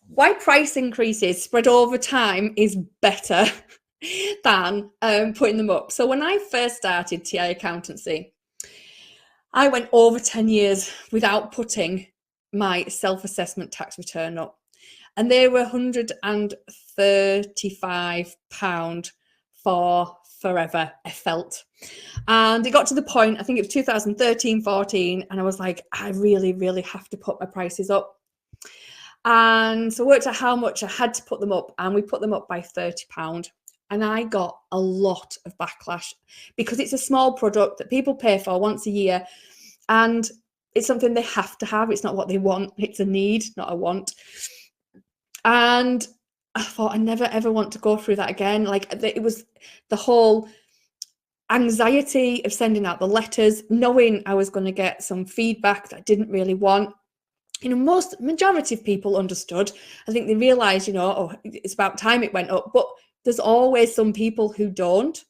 Why price increases spread over time is better than putting them up. So when I first started TI accountancy, I went over 10 years without putting my self-assessment tax return up. And they were £135 for forever, I felt. And it got to the point, I think it was 2013, 14, and I was like, I really, really have to put my prices up. And so I worked out how much I had to put them up, and we put them up by £30. And I got a lot of backlash because it's a small product that people pay for once a year, and it's something they have to have. It's not what they want, it's a need, not a want. And I thought, I never ever want to go through that again. Like, it was the whole anxiety of sending out the letters, knowing I was going to get some feedback that I didn't really want. You know, majority of people understood. I think they realized, you know, oh, it's about time it went up, but there's always some people who don't.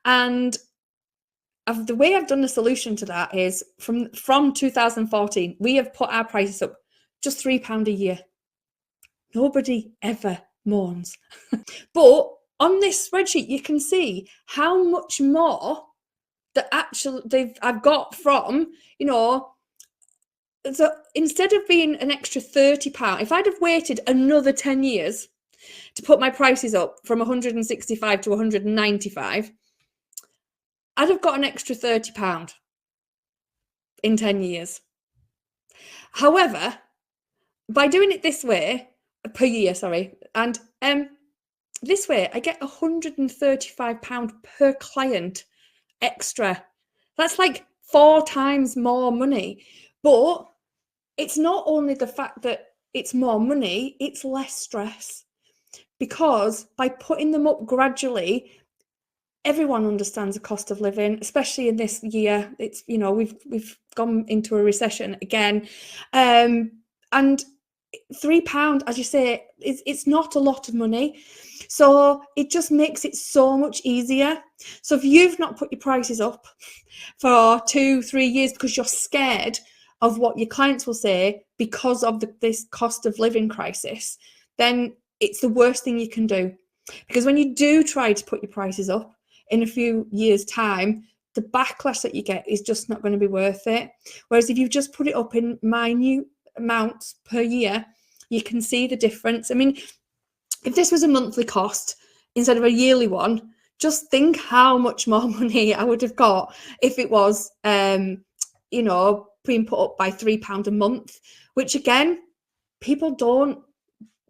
And the way I've done the solution to that is from 2014, we have put our prices up just £3 a year. Nobody ever mourns. But on this spreadsheet, you can see how much more that actually I've got from, you know. So instead of being an extra £30, if I'd have waited another 10 years to put my prices up from 165 to 195, I'd have got an extra £30 in 10 years. However, by doing it this way, per year, sorry, and this way I get £135 per client extra. That's like 4 times more money. But it's not only the fact that it's more money, it's less stress. Because by putting them up gradually, everyone understands the cost of living, especially in this year. It's, you know, we've gone into a recession again. And £3, as you say, it's not a lot of money. So it just makes it so much easier. So if you've not put your prices up for 2-3 years because you're scared of what your clients will say because of this cost of living crisis, then it's the worst thing you can do. Because when you do try to put your prices up in a few years' time, the backlash that you get is just not going to be worth it. Whereas if you just put it up in minute amounts per year, you can see the difference. I mean, if this was a monthly cost instead of a yearly one, just think how much more money I would have got if it was, you know, being put up by £3 a month, which again, people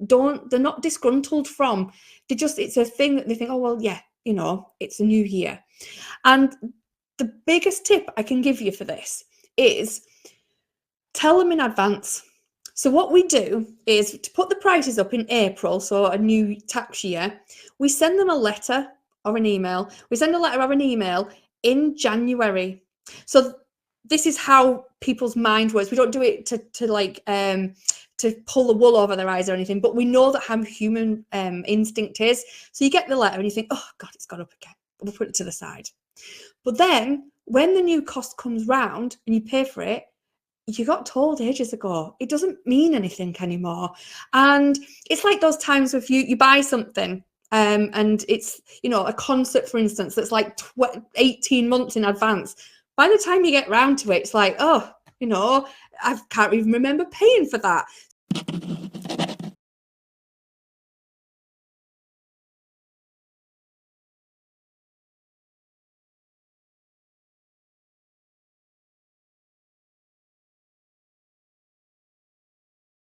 they're not disgruntled from. It's a thing that they think, oh, well, yeah, you know, it's a new year. And the biggest tip I can give you for this is tell them in advance. So what we do is to put the prices up in April, so a new tax year, we send them a letter or an email. We send a letter or an email in January. So this is how people's mind works. We don't do it to pull the wool over their eyes or anything, but we know that how human instinct is. So you get the letter and you think, oh God, it's gone up again. We'll put it to the side. But then when the new cost comes round and you pay for it, you got told ages ago. It doesn't mean anything anymore. And it's like those times if you buy something and it's, you know, a concert, for instance, that's like 18 months in advance. By the time you get round to it, it's like, oh, you know, I can't even remember paying for that.